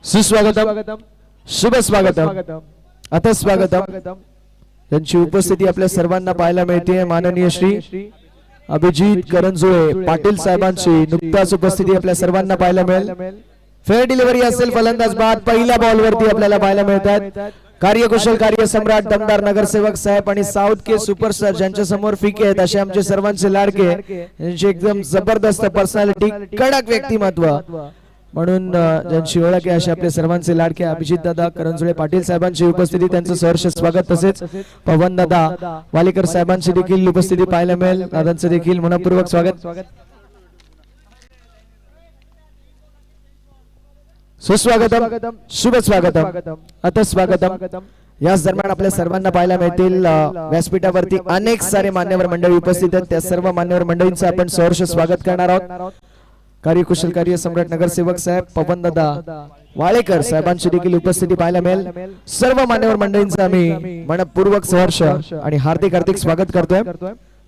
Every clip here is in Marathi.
सुस्वागतम शुभ स्वागतम अथ स्वागतम यांची उपस्थिती आपल्या सर्वांना पाहायला मिळते। माननीय श्री अभिजित करंजोळे पाटील साहेबांची नुकताच उपस्थिती आपल्या सर्वांना पाहायला मिळेल। फेअर डिलिव्हरी असेल, फलंदाज बाद पहिल्या बॉल वरती आपल्याला पाहायला मिळतात। कार्यकुशल कार्यसम्राट दमदार नगरसेवक साहेब आणि साऊथ के सुपरस्टार ज्यांच्या समोर फिके आहेत असे आमचे सर्वांचे लाडके, यांची एकदम जबरदस्त पर्सनॅलिटी, कडक व्यक्तिमत्व म्हणून ज्यांची ओळख आहे असे आपले सर्वांचे लाडके अभिजित दादा करंजोळे पाटील साहेबांची उपस्थिती, त्यांचं सहर्ष स्वागत। तसेच पवन दादा वालेकर साहेबांची देखील उपस्थिती पाहायला मिळेल, दादांचं देखील मनपूर्वक स्वागत। सुस्वागतम शुभ स्वागतम अथ स्वागतम। याच दरम्यान आपल्या सर्वांना पाहायला मिळतील व्यासपीठावरती अनेक सारे मान्यवर मंडळी उपस्थित आहेत। त्या सर्व मान्यवर मंडळींचं आपण सहर्ष स्वागत करणार आहोत। कार्यकुशल कार्य सम्राट नगरसेवक साहेब पवन दादा वालेकर साहेबांची देखील उपस्थिती पाहायला मिळेल। सर्व मान्यवर मंडळींचं आम्ही मनपूर्वक सहर्ष आणि हार्दिक स्वागत करतोय।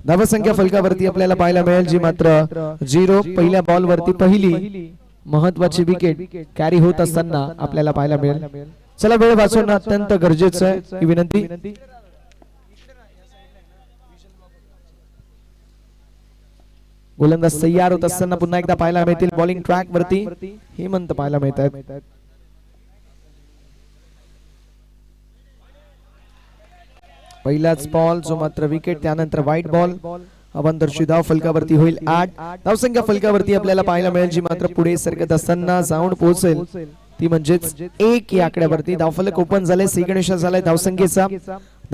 धावसंख्या फलकावरती आपल्याला पाहायला मिळेल जी मात्र 0 पहिल्या बॉल वरती पहिली महत्वाची विकेट कॅरी होत असताना आपल्याला पाहायला मिळेल। चला वेळ वाचवणं अत्यंत गरजेचं आहे ही विनंती। गोलंदाज तयार होत असताना पुन्हा एकदा पाहायला मिळतील बॉलिंग ट्रॅक वरती हेमंत पाहायला मिळतात। पहिलाच बॉल जो मात्र विकेट, त्यानंतर व्हाईट बॉल। अवंतरची धाव फलकावरती होईल 8। धावसंख्या फलकावरती आपल्याला पाहायला मिळेल जी मात्र पुढे सरकत असताना जाऊन पोहोचेल ती म्हणजेच 1 या आकड्यावरती। धावफलक ओपन झाले, सेकंड झालाय धावसंख्येचा।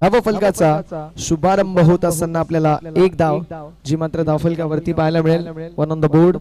धाव फलकाचा शुभारंभ होत असताना आपल्याला 1 धाव जी मात्र धावफलकावरती पाहायला मिळेल। 1 ऑन द बोर्ड।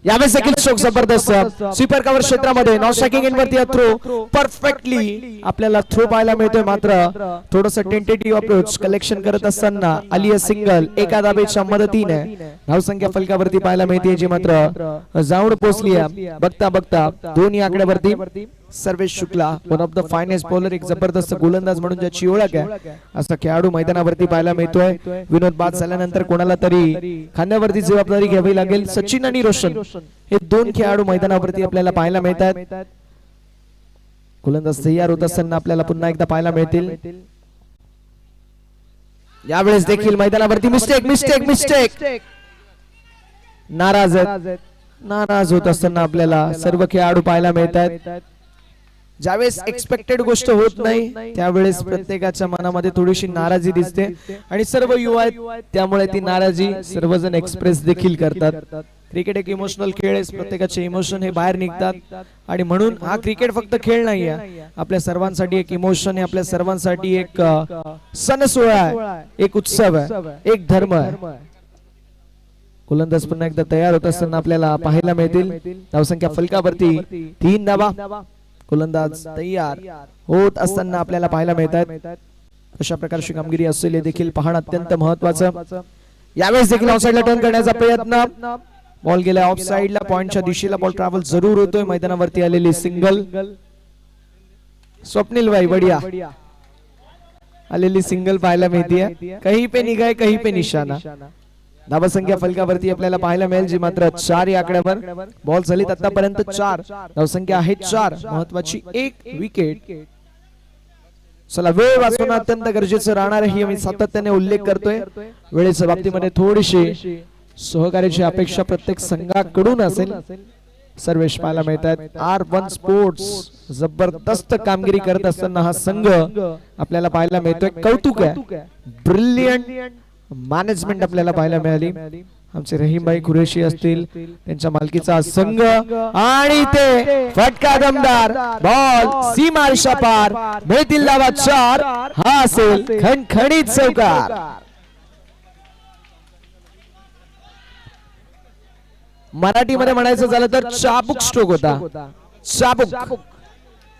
यावेळेस देखील स्ट्रोक जबरदस्त स्वीपर कव्हर क्षेत्रामध्ये नॉन स्ट्रायकिंग एंड वरती थ्रो परफेक्टली आपल्याला थ्रो पाहायला मिळतोय। मात्र थोडस टेंटेटिव्ह अप्रोच कलेक्शन करत असताना आलिया सिंगल एका धावेच्या मदतीने धावसंख्या फलकावरती पाहायला मिळते जी मात्र जाऊन पोहोचली। बघता बघता 2 या आकड्यावरती Sarvesh Shukla one of the finest bowler, एक जबरदस्त गोलंदाज म्हणून ज्याची ओळख आहे असा खेळाडू मैदानावरती पाहायला मिळतोय। विनोद बाद झाल्यानंतर कोणाला तरी खांद्यावरती जबाबदारी घ्यावी लागेल। सचिन आणि रोशन हे 2 खेळाडू मैदानावरती आपल्याला पाहायला मिळतात। गोलंदाज तयार होत असताना आपल्याला पुन्हा एकदा पाहायला मिळतील। यावेळेस देखील मैदानावरती मिस्टेक नाराज होत असताना आपल्याला सर्व खेळाडू पाहायला मिळतात। ज्यावेळेस एक्सपेक्टेड गोष्ट होत नाही त्यावेळेस प्रत्येकाच्या मनामध्ये थोडीशी नाराजी दिसते आणि सर्व युवा आहेत त्यामुळे ती नाराजी सर्वजण एक्सप्रेस देखील करतात। क्रिकेट एक इमोशनल खेळ आहे, प्रत्येकाचे इमोशन हे बाहेर निघतात आणि म्हणून हा क्रिकेट फक्त खेळ नाहीये, आपल्या सर्वांसाठी एक इमोशन आहे, आपल्या सर्वांसाठी एक सणसोहळा आहे, एक उत्सव आहे, एक धर्म आहे। गोलंदाज पुन्हा एकदा तयार होत असताना आपल्याला पाहायला मिळतील धावसंख्या फलकावरती 3 धावा। गोलंदाज तयार होत असताना आपल्याला पाहायला मिळतात। अशा प्रकारची कामगिरी ऑस्ट्रेलिया देखील पाहणं अत्यंत महत्त्वाचं। यावेळेस देखील ऑफसाइडला टर्न करण्याचा प्रयत्न, बॉल गेला ऑफ साइडला, पॉइंटच्या दिशेला बॉल ट्रॅव्हल जरूर होतोय। मैदानावरती आलेली सिंगल, स्वप्नील भाई बढिया आलेली सिंगल पाहायला मिळते। कहीं पे निगाह कहीं पे निशाना। धावसंख्या फलकावरती आपल्याला पाहायला मिळेल जी मात्र 4 या आकड्यावर। बॉल झालीत आतापर्यंत 4, धावसंख्या आहे 4, महत्वाची 1 विकेट। चला वेळ वाचवणं अत्यंत गरजेचं राहणार आहे, आम्ही सातत्याने उल्लेख करतोय। वेळेच्या बाबतीमध्ये थोडीशी सहकार्याची अपेक्षा प्रत्येक संघाकडून असेल। सर्वेश पाहायला मिळतात। R1 स्पोर्ट्स जबरदस्त कामगिरी करत असताना हा संघ आपल्याला पाहायला मिळतोय। कौतुक आहे, ब्रिलियंट मॅनेजमेंट आपल्याला पाहायला मिळाली। आमचे रहीमभाई कुरेशी असतील, त्यांच्या मालकीचा संघ आणि ते फटका दमदार बॉल सीमारेषा पार, मिळतील धावा 4, हा असेल खणखणीत चौकार। मराठीमध्ये म्हणायचं झालं तर चाबूक स्ट्रोक होता, चाबूक।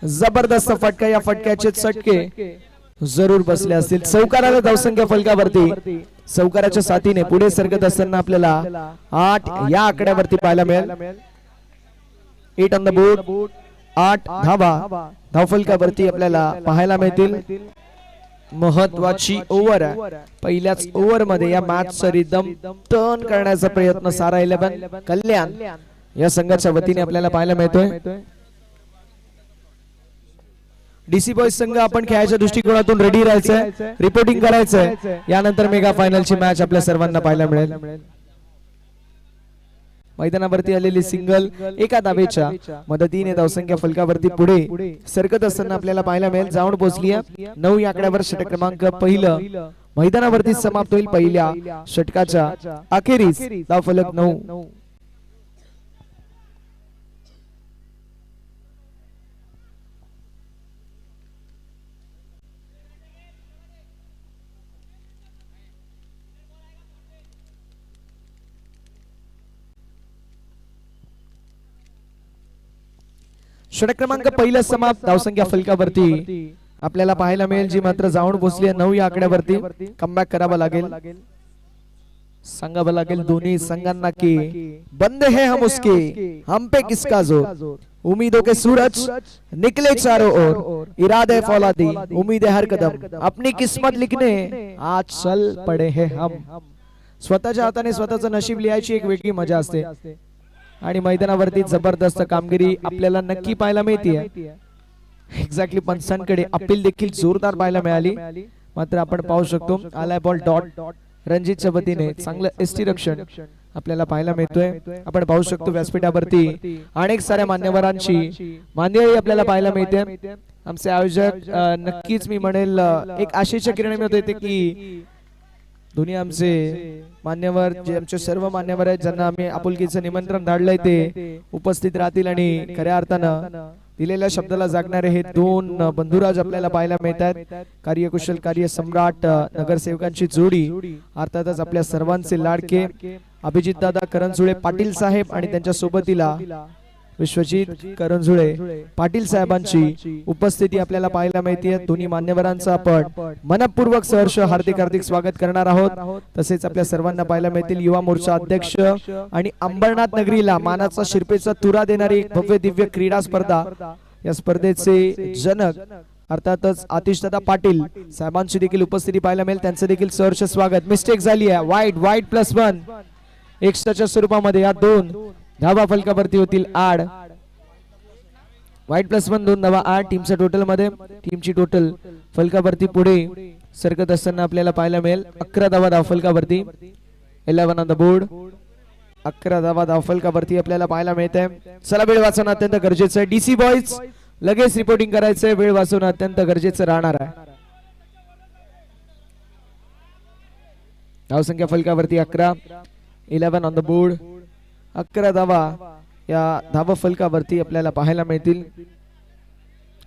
जबरदस्त फटका, या फटक्याचे चटके जरूर बसले असतील। चौकाराला धावसंख्या फलकावरती चौकाराच्या साथीने पुढे सरकत असताना आपल्याला 8 या आकड्यावरती पाहायला मिळेल। 8 ऑन द बोर्ड, 8 धावा धावफलकावरती आपल्याला पाहायला मिळतील। महत्वाची ओव्हर आहे, पहिल्याच ओव्हर मध्ये या मॅचचा रिदम टर्न करण्याचा प्रयत्न सारा 11 कल्याण या संघाच्या वतीने आपल्याला पाहायला मिळतोय। डीसी बॉयज संघ आपण खेळायच्या दृष्टिकोनातून रेडी राहायचंय, रिपोर्टिंग करायचंय. यानंतर मेगा फायनलची मॅच आपल्या सर्वांना पाहायला मिळेल. मैदानावरती आलेली सिंगल एका धावेच्या मदतीने धावसंख्या फलकावरती पुढे सरकत असताना आपल्याला पाहायला मिळेल. जाऊन पोहोचली 9 या आकड्यावर षटक क्रमांक पहिलं मैदानावरती समाप्त होईल. पहिल्या षटकाच्या अखेरीस धावफलक 9. षटक क्रमांक पहिला समाप्त. धावसंख्या फलकावरती आपल्याला पाहायला मिळेल जी मात्र जाऊन पोहोचली 9 या आकड्यावरती. कमबॅक करावा लागेल, सांगावं लागेल दोन्ही संघांना की बंद है हम उसके, हम पे किसका जोर, उम्मीदों के सूरज निकले चारों ओर, इरादे फौलादी उम्मीदें हर कदम, अपनी किस्मत लिखने आज चल पड़े हैं हम. स्वतःच्या हाताने स्वतःचं नशीब लिहायची एक वेगळी मजा असते आणि मैदानावरती जबरदस्त कामगिरी आपल्याला नक्की पाहायला मिळते. एक्झॅक्टली पंचांकडे अपील देखील जोरदार पाहायला मिळाली. मात्र आपण पाहू शकतो आलाय बॉल डॉट रणजितच्या वतीने चांगलं एसटी रक्षण आपल्याला पाहायला मिळतोय. आपण पाहू शकतो व्यासपीठावरती अनेक साऱ्या मान्यवरांची मान्यवरी आपल्याला पाहायला मिळते. आमचे आयोजक नक्कीच मी म्हणेल एक आशेच्या किरणे मिळत होते की दोन्ही आमचे मान्यवर जे आमचे सर्व मान्यवर आहेत ज्यांना आम्ही आपुलकीचं निमंत्रण धाडलंय ते उपस्थित राहतील आणि खऱ्या अर्थानं दिलेल्या शब्दाला जागणारे हे दोन बंधुराज आपल्याला पाहायला मिळतात. कार्यकुशल कार्य सम्राट नगरसेवकांची जोडी अर्थातच आपल्या सर्वांचे लाडके अभिजित दादा करंजुळे पाटील साहेब आणि त्यांच्या सोबतीला विश्वजित करंजुळे पाटील साहेबांची उपस्थिती आपल्याला पाहायला मिळते. दोन्ही मान्यवरांचा आपण मनपूर्वक सहर्ष हार्दिक हार्दिक स्वागत करणार आहोत. तसेच आपल्या सर्वांना पाहायला मिळतील युवा मोर्चा अध्यक्ष आणि अंबरनाथ नगरीला मानाचा शिरपेचा तुरा देणारी एक भव्य दिव्य क्रीडा स्पर्धा. या स्पर्धेचे जनक अर्थातच आतिशदादा पाटील साहेबांची देखील उपस्थिती पाहायला मिळेल. त्यांचं देखील सहर्ष स्वागत. मिस्टेक झाली आहे. वाईट +1 एक्स्ट्राच्या स्वरूपामध्ये या दोन धावा फलकावरती होतील 8. वाईट +1 2 धावा 8 टीमच्या टोटल मध्ये. टीमची टोटल फलकावरती पुढे सरकत असताना आपल्याला पाहायला मिळेल 11 धावा धाव फलकावरती. 11 ऑन द बोर्ड. 11 धावा धाव फलकावरती आपल्याला पाहायला मिळते. चला वेळ वाचवणं अत्यंत गरजेचं आहे. डीसी बॉयज लगेच रिपोर्टिंग करायचंय. वेळ वाचवणं अत्यंत गरजेचं राहणार आहे. धावसंख्या फलकावरती 11. 11 ऑन द बोर्ड. 11 धावा या धावा फलकावरती आपल्याला पाहायला मिळतील.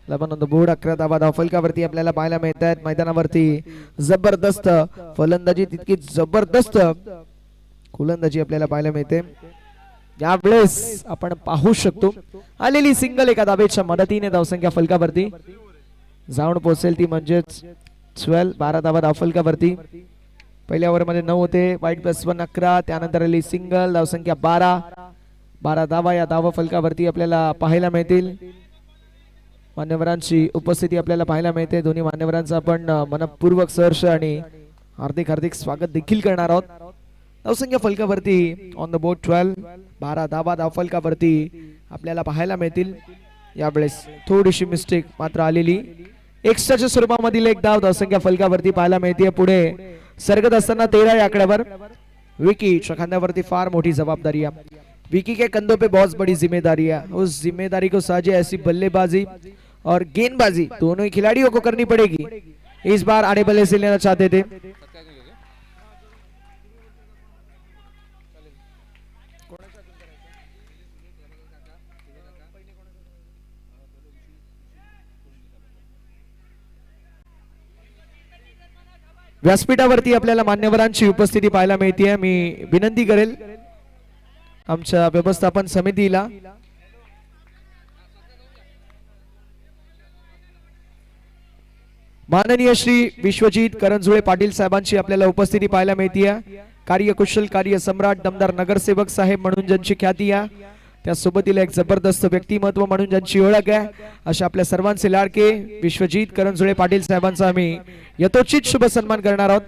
11 ऑन द बोर्ड. 11 धावा धाव फलकावरती आपल्याला पाहायला मिळतात. मैदानावरती जबरदस्त फलंदाजी तितकी जबरदस्त गोलंदाजी आपल्याला पाहायला मिळते. यावेळेस आपण पाहू शकतो आलेली सिंगल एका धावेच्या मदतीने धावसंख्या फलकावरती जाऊन पोहोचेल ती म्हणजेच 12 धावा धाव फलकावरती. पहिल्या ओव्हर मध्ये 9 होते. वाईट +1 11. त्यानंतर आली सिंगल धावसंख्या 12 धावा या धावा फलकावरती आपल्याला पाहायला मिळतील. मान्यवरांची उपस्थिती आपल्याला पाहायला मिळते. दोन्ही मान्यवरांचं आपण मनपूर्वक सहर्ष आणि हार्दिक हार्दिक स्वागत देखील करणार आहोत. धावसंख्या फलकावरती ऑन द बोर्ड 12 धावा धाव फलकावरती आपल्याला पाहायला मिळतील. यावेळेस थोडीशी मिस्टेक मात्र आलेली. एक्स्ट्राच्या स्वरूपामधील एक धाव धावसंख्या फलकावरती पाहायला मिळते. पुढे सरकत असताना 13 या आकड्यावर विकी खांद्यावरती फार मोठी जवाबदारी है. विकी के कंधों पे बहुत बड़ी जिम्मेदारी है. उस जिम्मेदारी को साझे ऐसी बल्लेबाजी और गेंदबाजी दोनों ही खिलाड़ियों को करनी पड़ेगी. इस बार आड़े बल्ले से लेना चाहते थे. व्यासपीठावरती आपल्याला मान्यवरांची उपस्थिती पाहायला मिळते. मी विनंती करेल आमच्या व्यवस्थापन समितीला माननीय श्री विश्वजित करंजुळे पाटील साहेबांची आपल्याला उपस्थिती पाहायला मिळते. कार्यकुशल कार्य सम्राट दमदार नगरसेवक साहेब म्हणून ज्यांची ख्याती आहे, त्यासोबतीला एक जबरदस्त व्यक्तिमत्व म्हणून ज्यांची ओळख आहे, अशा आपल्या सर्वांचे लाडके विश्वजित करंजुळे पाटील साहेबांचा आम्ही यथोचित शुभ सन्मान करणार आहोत.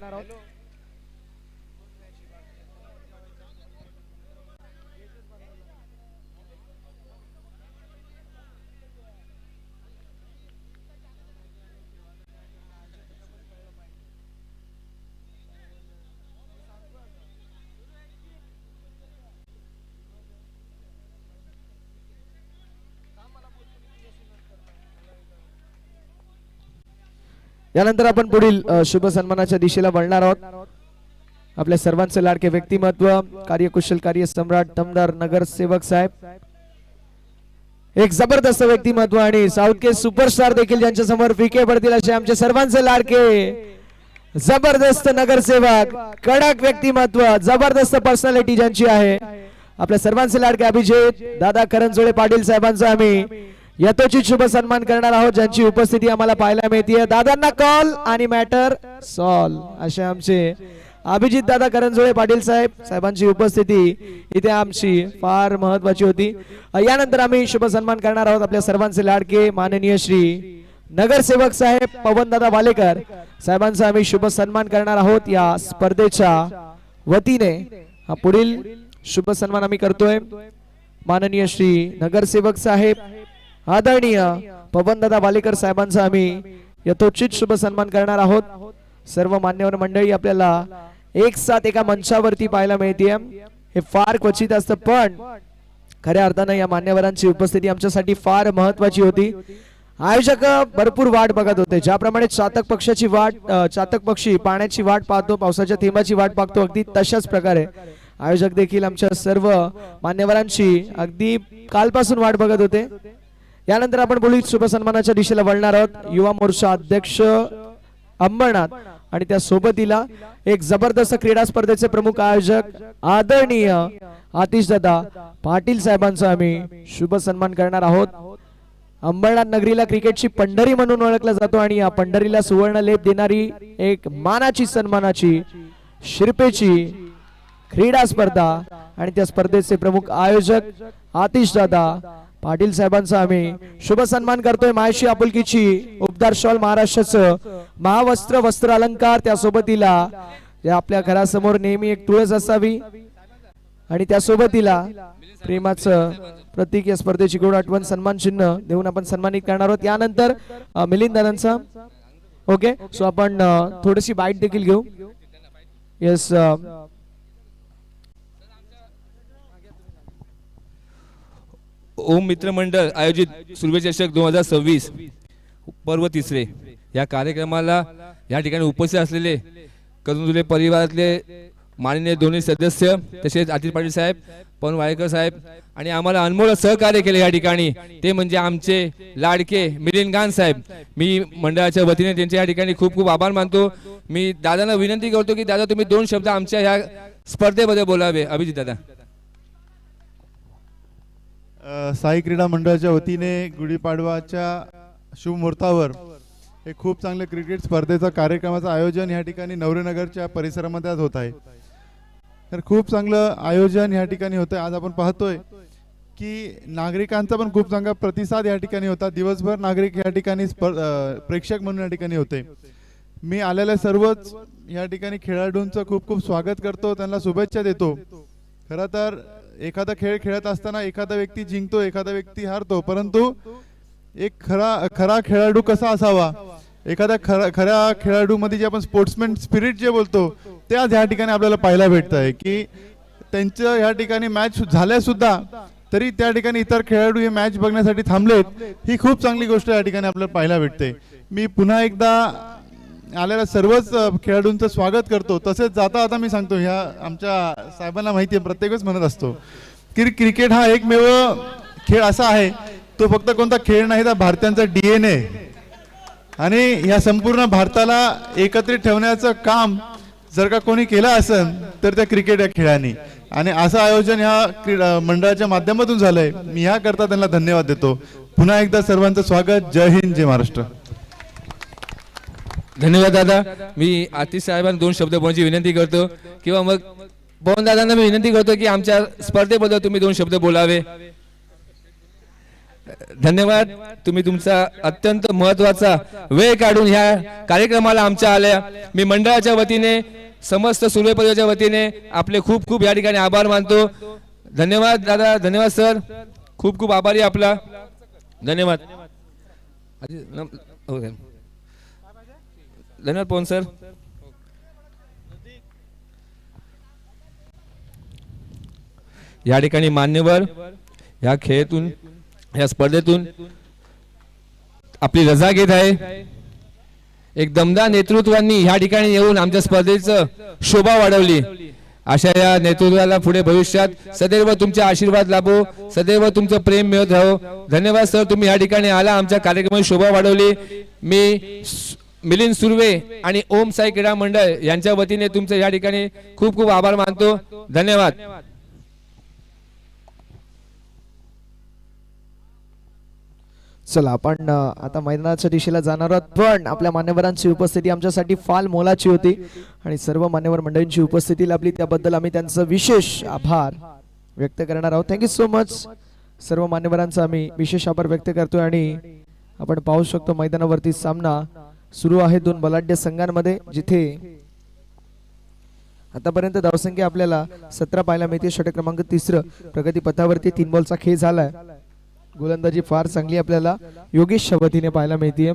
यानंतर आपण पुढील शुभ सन्मानाच्या दिशेला वळणार आहोत. आपल्या सर्वांचे लाडके व्यक्तिमत्व, कार्यकुशल, कार्य सम्राट, दमदार नगरसेवक साहेब, एक जबरदस्त व्यक्तिमत्व आणि साऊथ के सुपरस्टार देखील ज्यांच्या समोर फिके पडतील असे आमचे सर्वांचे लाडके जबरदस्त नगरसेवक, कडक व्यक्तिमत्व, जबरदस्त पर्सनॅलिटी ज्यांची आहे, आपल्या सर्वांचे लाडके अभिजित दादा करंजोळे पाटील साहेबांचा आम्ही यथोचित शुभ सन्मान करणार आहोत, ज्यांची उपस्थिती आम्हाला पाहायला मिळते. दादांना कॉल आणि मॅटर सॉल्व असे आमचे अभिजित दादा करंजोळे पाटील साहेबांची उपस्थिती इथे आमची फार महत्वाची होती. यानंतर आम्ही शुभ सन्मान करणार आहोत आपल्या सर्वांचे लाडके माननीय श्री नगरसेवक साहेब पवनदादा वालेकर साहेबांचा आम्ही शुभ सन्मान करणार आहोत. या स्पर्धेच्या वतीने हा पुढील शुभ सन्मान आम्ही करतोय. माननीय श्री नगरसेवक साहेब आदरणीय पवनदादा वालेकर साहेबांचा आम्ही यथोचित शुभ सन्मान करणार आहोत. सर्व मान्यवर मंडळी आपल्याला एक साथ एका मंचावरती पाहायला मिळते, हे फार क्वचित असतं, पण खऱ्या अर्थानं या मान्यवरांची उपस्थिती आमच्यासाठी फार महत्वाची होती. आयोजक भरपूर वाट बघत होते, ज्याप्रमाणे चातक पक्षी पाण्याची वाट पाहतो, पावसाच्या थेंबाची वाट पाहतो, अगदी तशाच प्रकारे आयोजक देखील आमच्या सर्व मान्यवरांची अगदी कालपासून वाट बघत होते. यानंतर आपण पुढील शुभ सन्मानाच्या दिशेला वळणार आहोत. युवा मोर्चा अध्यक्ष अंबरनाथ आणि त्या सोबतीला एक जबरदस्त क्रीडा स्पर्धेचे प्रमुख आयोजक आदरणीय आतिशदादा पाटील साहेबांचा आम्ही शुभ सन्मान करणार आहोत. अंबरनाथ नगरीला क्रिकेटची पंढरी म्हणून ओळखला जातो आणि या पंढरीला सुवर्ण लेप देणारी एक मानाची सन्मानाची शिरपेची क्रीडा स्पर्धा आणि त्या स्पर्धेचे प्रमुख आयोजक आतिशदादा पाटील साहेबांचा आम्ही शुभ सन्मान करतोय. मायशी आपुलकीची उपदार शॉल महाराष्ट्राचं महावस्त्र वस्त्र अलंकार, त्या सोबतीला आपल्या घरासमोर नेहमी एक तुळस असावी आणि त्या सोबतीला प्रेमाचं प्रतीक या स्पर्धेची गोड आठवण सन्मान चिन्ह देऊन आपण सन्मानित करणार आहोत. यानंतर मिलिंद दादांचा ओके, सो आपण थोडीशी बाईट देखील घेऊ. येस, ओम मित्र मंडळ आयोजित सूर्यचषक 2026 पर्व तिसरे या कार्यक्रमाला या ठिकाणी उपस्थित असलेले करंजुले परिवारातले माननीय दोन्ही सदस्य, तसेच आतिश पाटील साहेब, पवन वायकर साहेब आणि आम्हाला अनमोल सहकार्य केले या ठिकाणी, ते म्हणजे आमचे लाडके मिलिंद गान साहेब. मी मंडळाच्या वतीने त्यांचे या ठिकाणी खूप खूप आभार मानतो. मी दादांना विनंती करतो की दादा तुम्ही 2 शब्द आमच्या ह्या स्पर्धेमध्ये बोलावे. अभिजित दादा. साई क्रीडा मंडळाच्या वतीने गुढीपाडवाच्या शुभ मुहूर्तावर एक खूप चांगले क्रिकेट स्पर्धेचा कार्यक्रमाचं आयोजन या ठिकाणी नवरेनगरच्या परिसरामध्ये आज होत आहे. तर खूप चांगलं आयोजन या ठिकाणी होतं. आज आपण पाहतोय की नागरिकांचा पण खूप चांगला प्रतिसाद या ठिकाणी होता. दिवसभर नागरिक या ठिकाणी प्रेक्षक म्हणून या ठिकाणी होते. मी आलेल्या सर्वच या ठिकाणी खेळाडूंचं खूप खूप स्वागत करतो, त्यांना शुभेच्छा देतो. खरं तर एखादा खेळ खेळत असताना एखादा व्यक्ती जिंकतो, एखादा व्यक्ती हारतो, परंतु एक खरा खेळाडू कसा असावा, एखाद्या खऱ्या खेळाडू मध्ये जे आपण स्पोर्ट्समॅन स्पिरिट जे बोलतो ते आज या ठिकाणी आपल्याला पाहायला भेटत आहे की त्यांच्या या ठिकाणी मॅच झाल्या सुद्धा तरी त्या ठिकाणी इतर खेळाडू हे मॅच बघण्यासाठी थांबलेत. ही खूप चांगली गोष्ट या ठिकाणी आपल्याला पाहायला भेटते. मी पुन्हा एकदा आलेल्या सर्वच खेळाडूंचं स्वागत करतो. तसेच जाता आता मी सांगतो, ह्या आमच्या साहेबांना माहिती आहे, प्रत्येक वेळेस म्हणत असतो की क्रिकेट हा एकमेव खेळ असा आहे, तो फक्त कोणता खेळ नाही तर भारतीयांचा DNA आणि या संपूर्ण भारताला एकत्रित ठेवण्याचं काम जर का कोणी केलं असेल तर त्या क्रिकेट या खेळाने, आणि असं आयोजन ह्या मंडळाच्या माध्यमातून झालंय. मी ह्याकरता त्यांना धन्यवाद देतो. पुन्हा एकदा सर्वांचं स्वागत. जय हिंद, जय महाराष्ट्र. धन्यवाद दादा. मी आतिश साहेबांना 2 शब्द बोलण्याची विनंती करतो, किंवा मग पवन दादांना मी विनंती करतो की आमच्या स्पर्धेबद्दल तुम्ही 2 शब्द बोलावे. धन्यवाद. तुम्ही तुमचा अत्यंत महत्वाचा वेळ काढून ह्या कार्यक्रमाला आमच्या आल्या. मी मंडळाच्या वतीने, समस्त सूर्य परिवाराच्या वतीने आपले खूप खूप या ठिकाणी आभार मानतो. धन्यवाद दादा, धन्यवाद सर, खूप खूप आभारी आपला. धन्यवाद. धन्यवाद पवन सर. या ठिकाणी मान्यवर या खेळातून, या स्पर्धेतून आपली रजा घेत आहे. एक दमदार नेतृत्वांनी ह्या ठिकाणी येऊन आमच्या स्पर्धेचं शोभा वाढवली. अशा या नेतृत्वाला पुढे भविष्यात सदैव तुमचे आशीर्वाद लाभो, सदैव तुमचं प्रेम मिळत राहो. धन्यवाद सर, तुम्ही या ठिकाणी आला, आमच्या कार्यक्रमाची शोभा वाढवली. मी मिलिंद सुर्वे आणि ओम साई क्रीडा मंडळ यांच्या वतीने तुमचं या ठिकाणी खूप खूप आभार मानतो. धन्यवाद. चला आपण आता मैदानाच्या दिशेला जाणार आहोत, पण आपल्या मान्यवरांची उपस्थिती आमच्यासाठी फार मोलाची होती आणि सर्व मान्यवर मंडळींची उपस्थिती लाभली, त्याबद्दल आम्ही त्यांचं विशेष आभार व्यक्त करणार आहोत. Thank you so much. सर्व मान्यवरांचा आम्ही विशेष आभार व्यक्त करतोय. आणि आपण पाहू शकतो मैदानावरती सामना सुरू आहे दोन बलाढ्य संघांमध्ये, जिथे आतापर्यंत धावसंख्या आपल्याला 17 पाहायला मिळते. षटक क्रमांक 3 प्रगती पथावरती 3 बॉलचा खेळ झालाय. गोलंदाजी फार चांगली आपल्याला योगेशच्या वतीने पाहायला मिळते.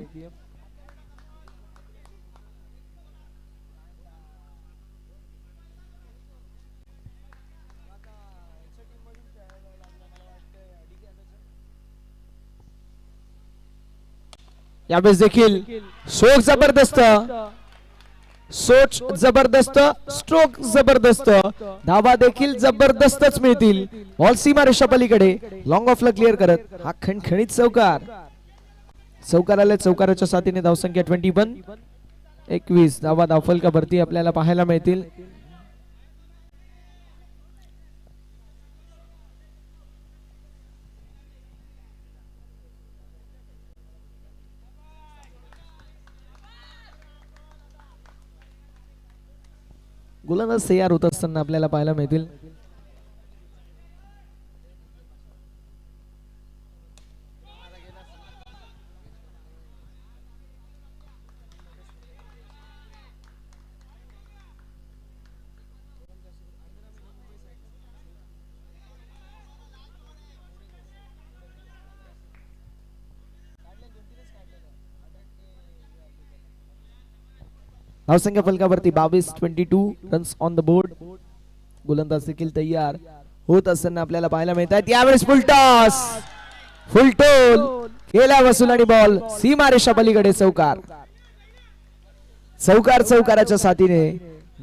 यावेळेस देखील सोच जबरदस्त, सोच जबरदस्त, स्ट्रोक जबरदस्त, धावा देखील जबरदस्तच मिळतील. बॉल सीमा रेषा पलीकडे लॉंग ऑफला क्लिअर करत हा खणखणीत चौकार. चौकार आल्या, चौकाराच्या साथीने धावसंख्या 21 धावा धावफलकावरती आपल्याला पाहायला मिळतील. गोलंदाज तयार होत असताना आपल्याला पाहायला मिळतील. धावसंख्या फलकावरती 22 रन्स ऑन द बोर्ड. गोलंदाज देखील तयार होत असताना आपल्याला पाहायला मिळतात. यावेळेस फुलटॉस, फुलटोल केला वसूल आणि बॉल सीमा रेषा पलीकडे चौकार. चौकार चौकाराच्या साथीने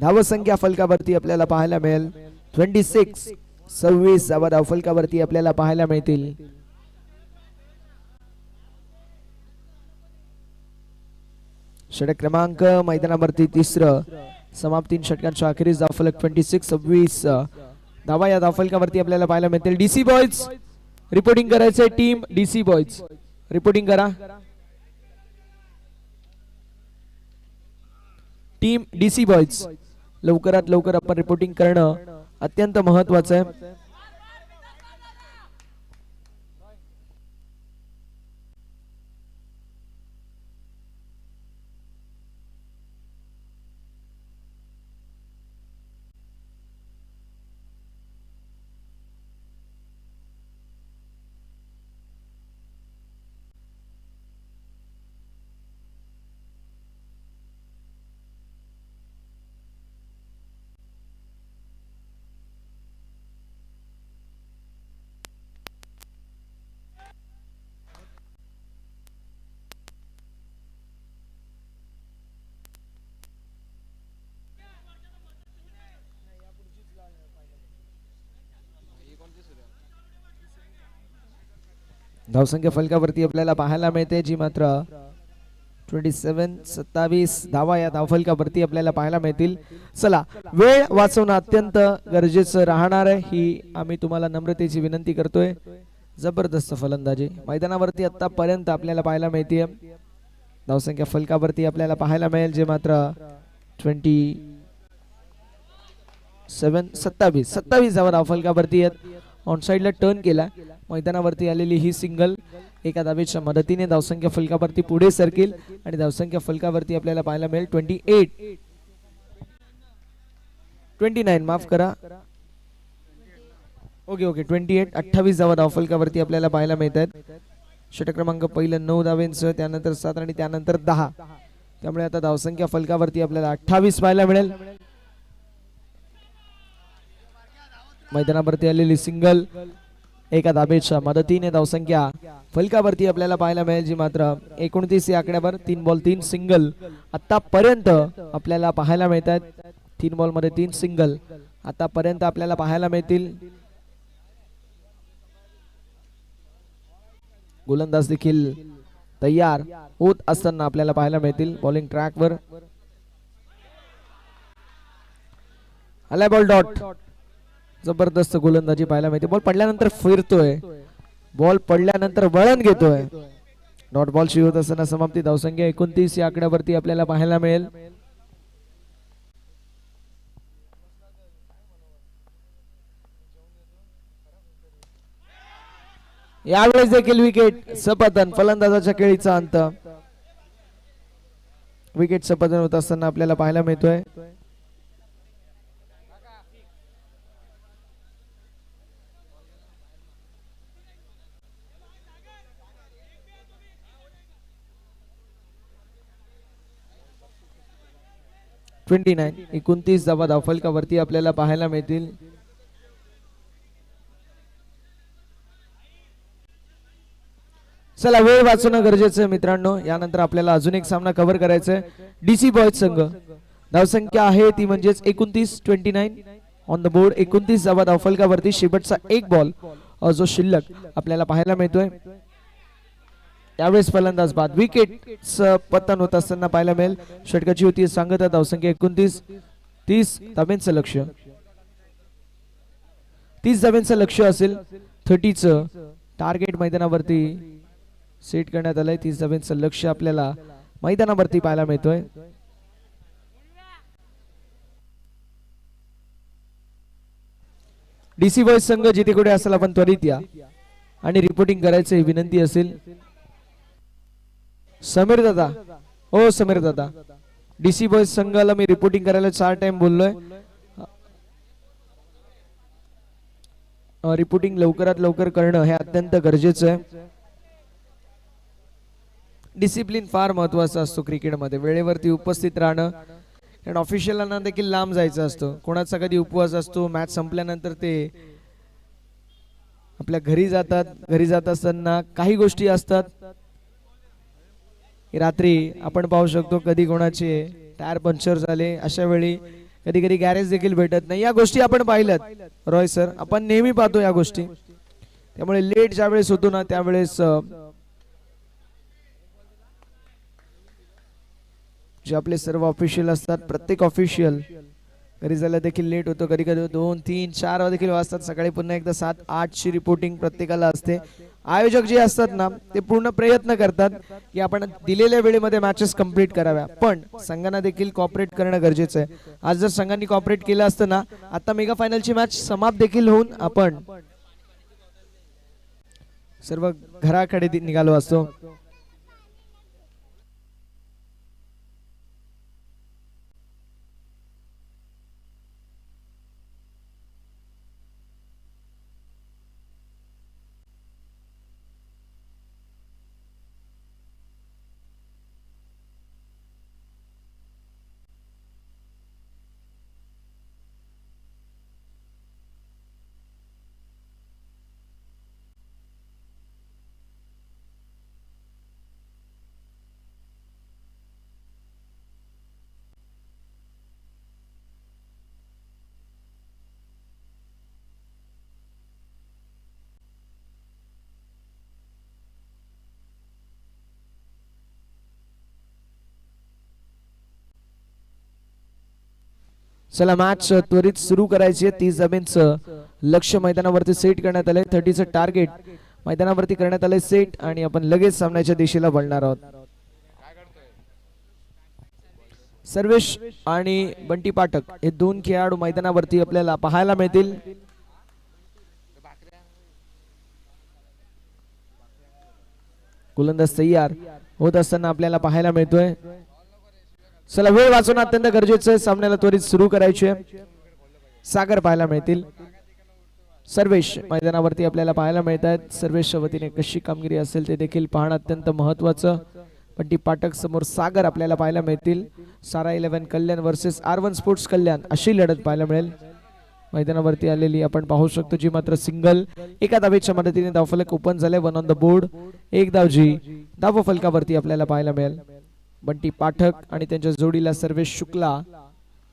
धावसंख्या फलकावरती आपल्याला पाहायला मिळेल 26 धावा धावफलकावरती आपल्याला पाहायला मिळतील. षटक क्रमांक मैदानावरती 3 समाप्ती षटकांच्या अखेरीस धावफलक 26 धावा या धावफलकावरती आपल्याला पाहायला मिळतील. डीसी बॉयज रिपोर्टिंग करायचंय. टीम डीसी बॉयज रिपोर्टिंग करा. टीम डीसी बॉयज लवकरात लवकर आपण रिपोर्टिंग करणं अत्यंत महत्वाचं आहे. धावसंख्या फलकावरती आपल्याला पाहायला मिळते, जी मात्र 27 धावा या धावफलकावरती आपल्याला पाहायला मिळतील. चला, वेळ वाचवणं अत्यंत गरजेचं राहणार आहे, ही आम्ही तुम्हाला नम्रतेची विनंती करतोय. जबरदस्त फलंदाजी मैदानावरती आतापर्यंत आपल्याला पाहायला मिळते. धावसंख्या फलकावरती आपल्याला पाहायला मिळेल, जे मात्र 27 धावा धावफलकावरती आहेत. ऑन साइडला टर्न केला, मैदानावरती आलेली ही सिंगल एका धावेच्या मदतीने धावसंख्या फलकावरती पुढे सरकेल आणि धावसंख्या फलकावरती आपल्याला पाहायला मिळेल 29 माफ करा. ओके 28 धावा धावफलकावरती आपल्याला पाहायला मिळत आहेत. षटक क्रमांक पहिलं 9 धावेंसह, त्यानंतर 7 आणि त्यानंतर 10. त्यामुळे आता धावसंख्या फलकावरती आपल्याला 28 पाहायला मिळेल. मैदानावरती आलेली सिंगल एका धाबेच्या मदतीने धावसंख्या फलकावरती आपल्याला पाहायला मिळेल, जी मात्र 29 या आकड्यावर 3 बॉल 3 सिंगल आतापर्यंत आपल्याला पाहायला मिळतात. 3 बॉल मध्ये 3 सिंगल आतापर्यंत आपल्याला पाहायला मिळतील. गोलंदाज देखील तयार होत असताना आपल्याला पाहायला मिळतील. बॉलिंग ट्रॅकवर आलाय बॉल डॉट. जबरदस्त गोलंदाजी पाहायला मिळते. बॉल पडल्यानंतर फिरतोय, बॉल पडल्यानंतर वळण घेतोय. डॉट बॉल शी होत असताना समाप्ती. धावसंख्या 29 या आकड्यावरती आपल्याला पाहायला मिळेल. यावेळेस देखील विकेट सपतन. फलंदाजाच्या खेळीचा अंत. विकेट सपतन होत असताना आपल्याला पाहायला मिळतोय. ट्वेंटी 29 धावा धावफलकावरती आपल्याला पाहायला मिळतील. चला वेळ वाचवणं गरजेचं आहे मित्रांनो. यानंतर आपल्याला अजून एक सामना कव्हर करायचा आहे. डीसी बॉयज संघ. धावसंख्या आहे ती म्हणजेच 29 ऑन द बोर्ड. 29 धावा धावफलकावरती. शेवटचा एक बॉल जो शिल्लक आपल्याला पाहायला मिळतोय. यावेळेस फलंदाज बाद. विकेट पतन होत असताना पाहायला मिळेल. षटकाची होती सांगता. धावसंख्या 29. 30 धाब्यांचं लक्ष. 30 धाब्यांचं लक्ष असेल. 30चं टार्गेट मैदानावरती सेट करण्यात आलंय. 30 धाब्यांचं लक्ष आपल्याला मैदानावरती पाहायला मिळतोय. डीसी बॉयज संघ जिथे कुठे असेल आपण त्वरित या आणि रिपोर्टिंग करायचं विनंती असेल. समीर दादा. हो समीर दादा. डीसी बॉयज संघाला मी रिपोर्टिंग करायला 4 टाइम बोललोय. रिपोर्टिंग लवकरात लवकर करणं हे अत्यंत गरजेचं आहे. डिसिप्लिन फार महत्वाचा असतो क्रिकेटमध्ये. वेळेवरती उपस्थित राहणं. कारण ऑफिशियलांना देखील लांब जायचं असतं. कोणाचा कधी उपवास असतो. मॅच संपल्यानंतर ते आपल्या घरी जातात. घरी जात असताना काही गोष्टी असतात. रात्री आपण पाहू शकतो कधी कोणाचे टायर पंक्चर झाले. अशा वेळी कधी कधी गॅरेज देखील भेटत नाही. या गोष्टी आपण पाहिल्यात रॉय सर. आपण नेहमी पाहतो या गोष्टी. त्यामुळे लेट ज्या वेळेस होतो ना त्यावेळेस जे आपले सर्व ऑफिशियल असतात प्रत्येक ऑफिशियल घरी जायला देखील लेट होतो. कधी कधी 2, 3, 4 देखील वाजतात. सकाळी पुन्हा एकदा 7, 8 ची रिपोर्टिंग प्रत्येकाला असते. आयोजक जे असतात ना ते पूर्ण प्रयत्न करतात की आपण दिलेल्या वेळेमध्ये मॅचेस कंप्लीट कराव्या. पण संघांना देखील कॉपरेट करणं गरजेचं आहे. आज जर संघांनी कॉपरेट केलं असतं ना आता मेगा फायनलची मॅच समाप्त देखील होऊन आपण सर्व घराकडे निघालो असतो. चला मॅच त्वरित सुरू करायची आहे. 30 धाब्यांचं लक्ष मैदानावरती सेट करण्यात आलंय. 30चं टार्गेट मैदानावरती करण्यात आलंय सेट आणि आपण लगेच सामन्याच्या दिशेला वळणार आहोत. सर्वेश आणि बंटी पाठक हे 2 खेळाडू मैदानावरती आपल्याला पाहायला मिळतील. गोलंदाज तयार होत असताना आपल्याला पाहायला मिळतोय. चला वेळ वाचवणं अत्यंत गरजेचं आहे. सामन्याला त्वरित सुरू करायचे. सागर पाहायला मिळतील. सर्वेश मैदानावरती आपल्याला पाहायला मिळत आहेत. सर्वेशच्या वतीने कशी कामगिरी असेल ते देखील पाहणं अत्यंत महत्वाचं. बंटी पाठक समोर सागर आपल्याला पाहायला मिळतील. सारा 11 कल्याण वर्सेस R1 स्पोर्ट्स कल्याण अशी लढत पाहायला मिळेल. मैदानावरती आलेली आपण पाहू शकतो, जी मात्र सिंगल एका धावेच्या मदतीने धावफलक ओपन झाले. 1 ऑन द बोर्ड, एक धाव जी धावफलकावरती आपल्याला पाहायला मिळेल. बंटी पाठक आणि त्यांच्या जोडीला सर्वेश शुक्ला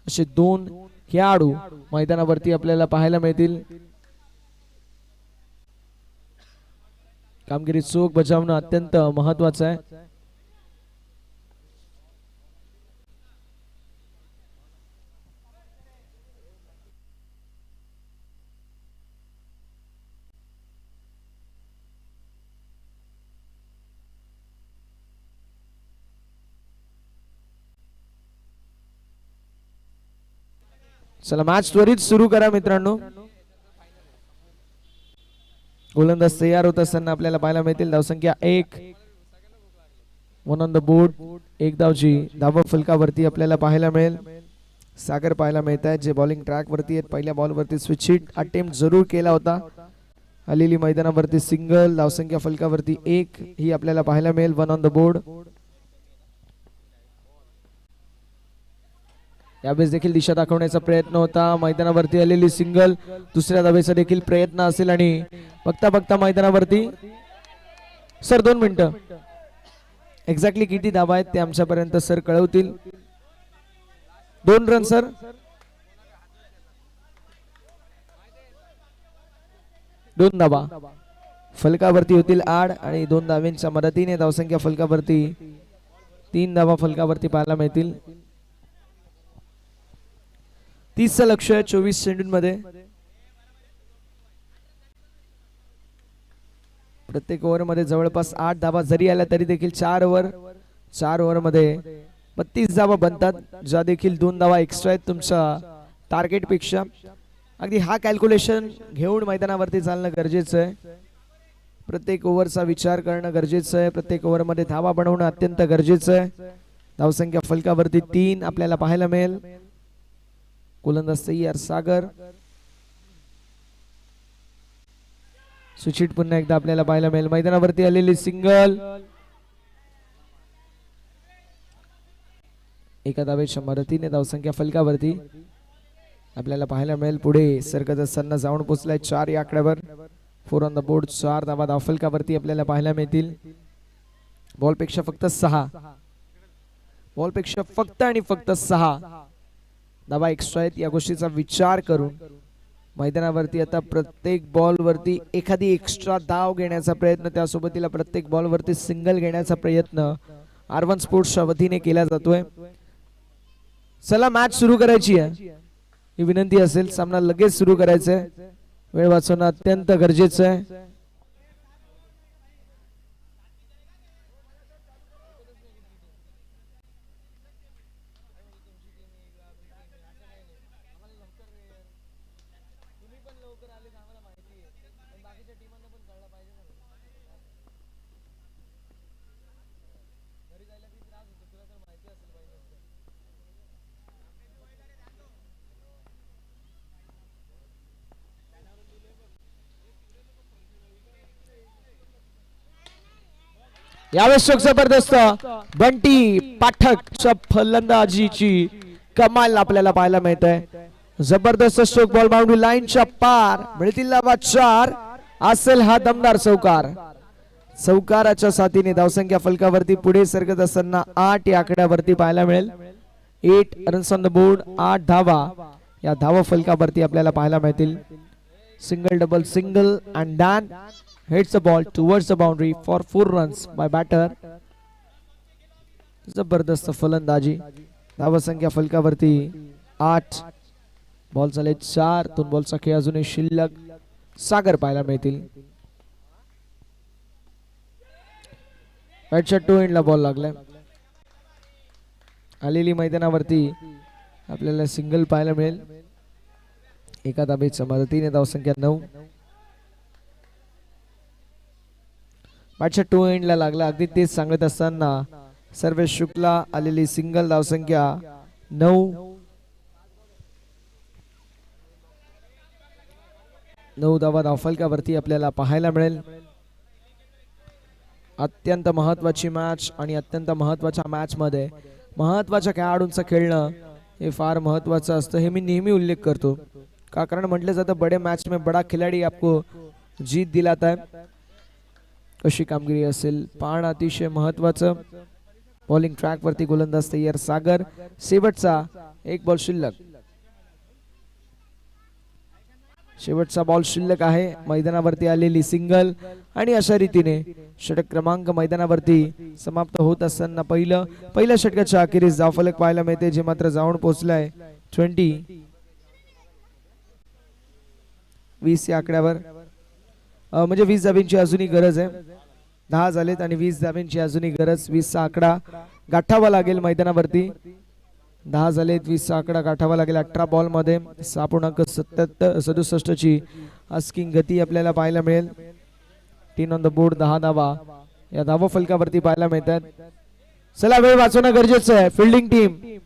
असे 2 खेळाडू मैदानावरती आपल्याला पाहायला मिळतील. कामगिरी चोख बजावणं अत्यंत महत्वाचं आहे. चला मॅच त्वरित सुरू करा मित्रांनो. गोलंदाज तयार होत असताना आपल्याला पाहायला मिळतील. धावसंख्या 1, 1 ऑन द बोर्ड, एक धाव जी धाव फलकावरती आपल्याला पाहायला मिळेल. सागर पाहायला मिळत आहेत जे बॉलिंग ट्रॅक वरती आहेत. पहिल्या बॉल वरती स्विच हिट अटेम्प्ट जरूर केला होता. आलेली मैदानावरती सिंगल, धावसंख्या फलकावरती 1 ही आपल्याला पाहायला मिळेल. 1 ऑन द बोर्ड. यावेळेस देखील दिशा दाखवण्याचा प्रयत्न होता. मैदानावरती आलेली सिंगल, दुसऱ्या धावेचा देखील प्रयत्न असेल आणि बघता बघता मैदानावरती सर 2 मिनिटं एक्झॅक्टली किती धावा आहेत ते आमच्यापर्यंत सर कळवतील. 2 run sir. दोन धावा फलकावरती होतील आड आणि 2 धावांच्या मदतीने धावसंख्या फलकावरती 3 धावा फलकावरती पाहायला मिळतील. 30चं लक्ष आहे 24 चेंडूंमध्ये. प्रत्येक ओव्हर मध्ये जवळपास 8 धावा जरी आल्या तरी देखील 4 ओव्हर मध्ये 32 धावा बनतात, ज्या देखील 2 धावा एक्स्ट्रा आहेत तुमच्या टार्गेट पेक्षा. अगदी हा कॅल्क्युलेशन घेऊन मैदानावरती चालणं गरजेचं आहे. प्रत्येक ओव्हरचा विचार करणं गरजेचं आहे. प्रत्येक ओव्हर मध्ये धावा बनवणं अत्यंत गरजेचं आहे. धावसंख्या फलकावरती 3 आपल्याला पाहायला मिळेल. गोलंदाज तयार सागर. सुचित पुन्हा एकदा आपल्याला पाहायला मिळेल. मैदानावरती आलेली सिंगल, एका धावेच्या मदतीने धावसंख्या फलकावरती आपल्याला पाहायला मिळेल. पुढे सरकत असताना जाऊन पोहोचलाय 4 या आकड्यावर. 4 ऑन द बोर्ड, 4 धावा धावफलकावरती आपल्याला पाहायला मिळतील. बॉलपेक्षा फक्त 6 धावा एक्स्ट्रा आहेत. या गोष्टीचा विचार करून मैदानावरती आता प्रत्येक बॉल वरती एखादी एक्स्ट्रा धाव घेण्याचा प्रयत्न, त्यासोबतीला प्रत्येक बॉल वरती सिंगल घेण्याचा प्रयत्न R1 स्पोर्ट्सच्या वतीने केला जातोय. चला मॅच सुरू करायची आहे ही विनंती असेल. सामना लगेच सुरू करायचा आहे. वेळ वाचवणं अत्यंत गरजेचं आहे. यावेळेस जबरदस्त बंटी पाठकच्या फलंदाजीची कमाल आपल्याला पाहायला मिळत आहे. जबरदस्त स्ट्रोक, बॉल बाउंड्री लाईनच्या पार, मिळतील धावा 4. असेल हा दमदार चौकार. चौकाराच्या साथीने धावसंख्या फलकावरती पुढे सरकत असताना 8 या आकड्यावरती पाहायला मिळेल. 8 रन्स ऑन द बोर्ड, 8 धावा या धावा फलकावरती आपल्याला पाहायला मिळतील. Single double single and done. Hits the ball towards the boundary for 4 runs by batter. जबरदस्त फलंदाजी. धावसंख्या फलकावरती 8. बॉल झाले 4. 2 बॉलचा खेळ अजूनही शिल्लक. सागर पाहायला मिळतील. बॅटच्या 2 एंडला बॉल लागलाय. आलेली मैदानावरती आपल्याला सिंगल पाहायला मिळेल. एका धावेच्या मदतीने धावसंख्या 9. बॅटच्या 2 एंडला लागला. अगदी तेच सांगत असताना सर्वेश शुक्ला आलेली सिंगल, धावसंख्या 9. 9 धावा धावफलकावरती आपल्याला पाहायला मिळेल. अत्यंत महत्वाची मॅच आणि अत्यंत महत्वाच्या मॅच मध्ये महत्वाच्या खेळाडूंचं खेळणं हे फार महत्वाचं असतं. हे मी नेहमी उल्लेख करतो. का कारण म्हटलं जातं बड़े मैच में बड़ा खिलाड़ी आपको जीत दिलाता है. कशी कामगिरी असेल पाहणं अतिशय महत्वाचं. बॉलिंग ट्रॅक वरती गोलंदाज तयार सागर. शेवटचा एक बॉल शिल्लक. शेवटचा बॉल शिल्लक आहे. मैदानावरती आलेली सिंगल आणि अशा रीतीने षटक क्रमांक मैदानावरती समाप्त होत असताना पहिल्या षटकाच्या अखेरीस धावफलक पाहायला मिळते जे मात्र जाऊन पोहोचलाय 20 या आकड्यावर. म्हणजे 20 धाब्यांची अजूनही गरज आहे. 10 झालेत आणि 20 धाब्यांची अजूनही गरज. 20 चा आकडा गाठावा लागेल मैदानावरती. 10 झालेत. 20 चा आकडा गाठावा लागेल. 18 बॉल मध्ये 6.67 ची आस्किंग गती आपल्याला पाहायला मिळेल. 3 ऑन द बोर्ड. 10 धावा या धावा फलकावरती पाहायला मिळतात. चला वेळ वाचवणं गरजेचं आहे. फिल्डिंग टीम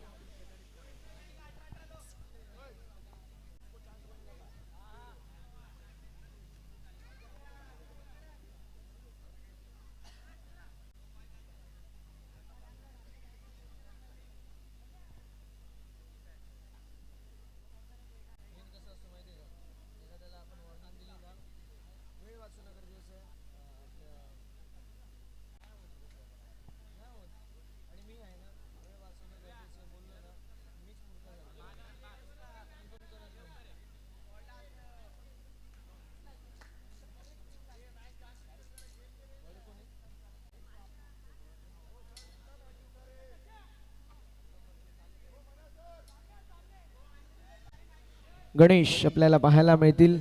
गणेश आपल्याला पाहायला मिळतील.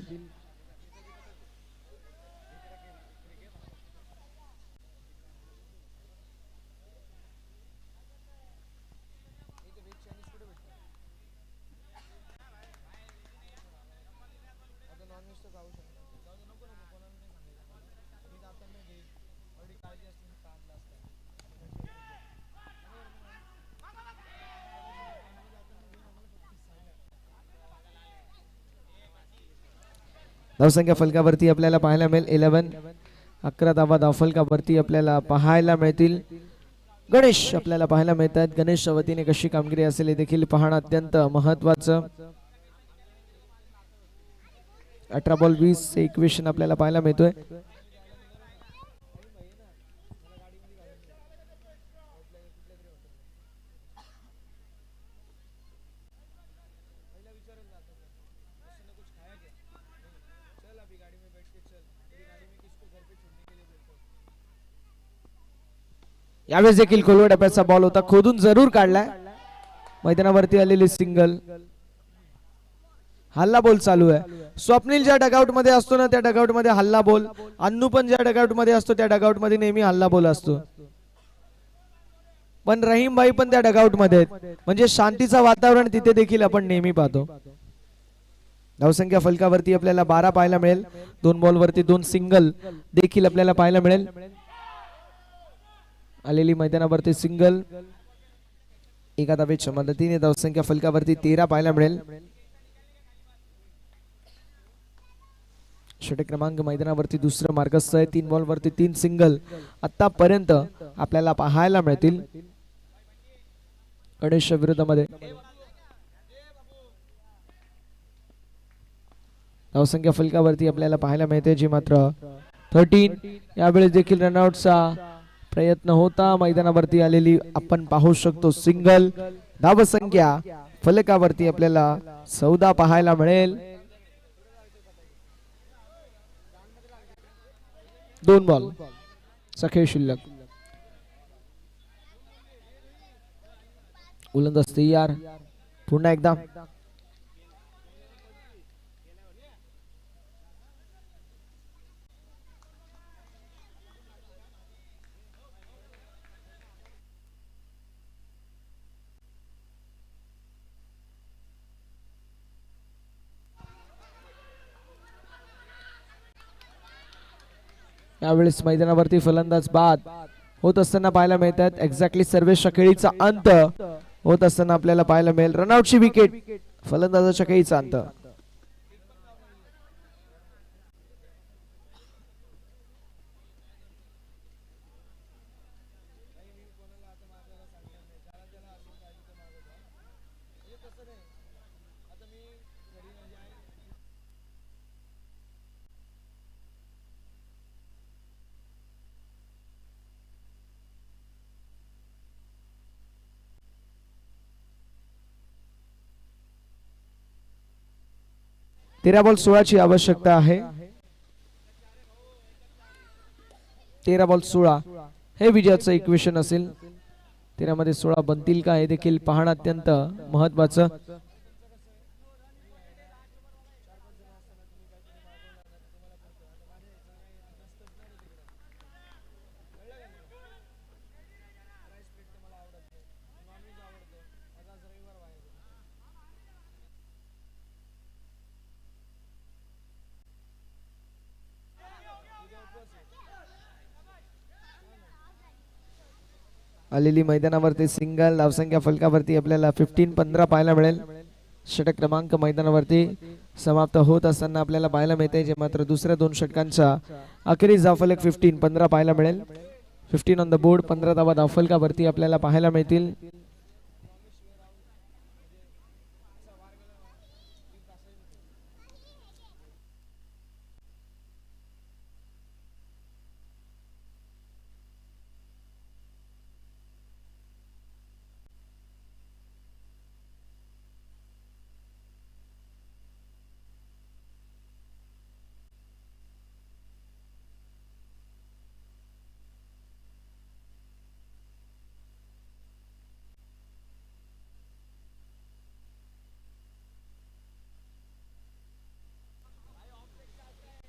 धावसंख्या फलकावरती आपल्याला पाहायला मिळेल 11. 11 धावा धावफलकावरती आपल्याला पाहायला मिळतील. गणेश आपल्याला पाहायला मिळतात. गणेशच्या वतीने कशी कामगिरी असेल हे देखील पाहणं अत्यंत महत्वाचं. 18 बॉल 20 इक्वेशन आपल्याला पाहायला मिळतोय. यावेळेस देखील खोलवर टप्प्याचा बॉल होता. खोदून जरूर काढलाय. मैदानावरती आलेली सिंगल. हल्ला बॉल चालू आहे. स्वप्नील ज्या डगआउट मध्ये असतो ना त्या डगआउट मध्ये हल्ला बॉल. अन्नू पण ज्या डगआउट मध्ये असतो त्या डगआउट मध्ये नेहमी हल्ला बॉल असतो. पण रहीम भाई पण त्या डगआउट मध्ये आहेत. म्हणजे शांतीचं वातावरण तिथे देखील आपण नेहमी पाहतो. धावसंख्या फलकावरती आपल्याला 12 पाहायला मिळेल. 2 बॉल वरती 2 सिंगल देखील आपल्याला पाहायला मिळेल. आलेली मैदानावरती सिंगल. एका धावेच्या मदतीने धावसंख्या फलकावरती 13 पाहायला मिळेल. षटक क्रमांक मैदानावरती दुसरं मार्गस्थ आहे. 3 बॉल वरती 3 सिंगल आतापर्यंत आपल्याला पाहायला मिळतील गणेश विरोधामध्ये. धावसंख्या फलकावरती आपल्याला पाहायला मिळते जी मात्र 13. यावेळेस देखील रनआउटचा प्रयत्न होता. मैदानावरती आलेली आपण पाहू शकतो सिंगल. धावसंख्या फलकावरती आपल्याला 14 पाहायला मिळेल. 2 बॉल सखे शिल्लक. गोलंदाज तयार. पुन्हा एकदा यावेळेस मैदानावरती फलंदाज बाद होत असताना पाहायला मिळतात. एक्झॅक्टली सर्वेच्या खेळीचा अंत होत असताना आपल्याला पाहायला मिळेल. रनआउटची विकेट. फलंदाजाच्या खेळीचा अंत. 13 बॉल 16 ची आवश्यकता आहे. 13 बॉल 16 हे विजयाचं इक्वेशन असेल. 13 मध्ये 16 बनतील का हे देखील पाहणं अत्यंत महत्वाचं. आलेली मैदानावरती सिंगल. धावसंख्या फलकावरती आपल्याला 15 पाहायला मिळेल. षटक क्रमांक मैदानावरती समाप्त होत असताना आपल्याला पाहायला मिळते, जे मात्र दुसऱ्या 2 षटकांचा अखेरीस धावफलक 15 पाहायला मिळेल. 15 ऑन द बोर्ड. 15 धावा धावफलकावरती आपल्याला पाहायला मिळतील.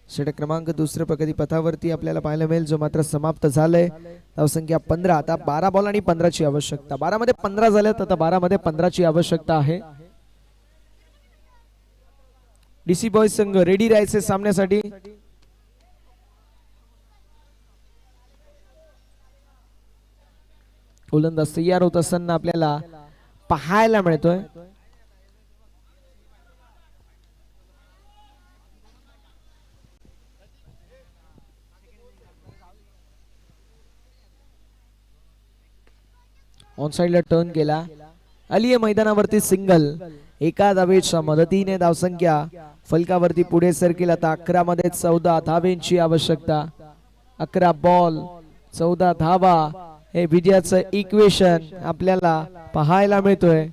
षटक क्रमांक दुसरे प्रगती पथावरती आपल्याला पाहायला मिळेल, जो मात्र समाप्त झालंय. धावसंख्या 15. आता 12 बॉल आणि 15 ची आवश्यकता. 12 मध्ये 15 झाल्यात, आता 12 मध्ये 15 ची आवश्यकता आहे. डीसी बॉयज संघ रेडी राहायचे सामन्यासाठी. गोलंदाज तयार होत असताना आपल्याला पाहायला मिळतोय. ऑन साइडला टर्न केला. आली आहे मैदानावरती सिंगल. एका धावेच्या मदतीने धावसंख्या फलकावरती पुढे सरकेल. आता 11 मध्ये 14 धावेंची आवश्यकता. 11 बॉल 14 धावा हे विजयाचं इक्वेशन आपल्याला पाहायला मिळतोय.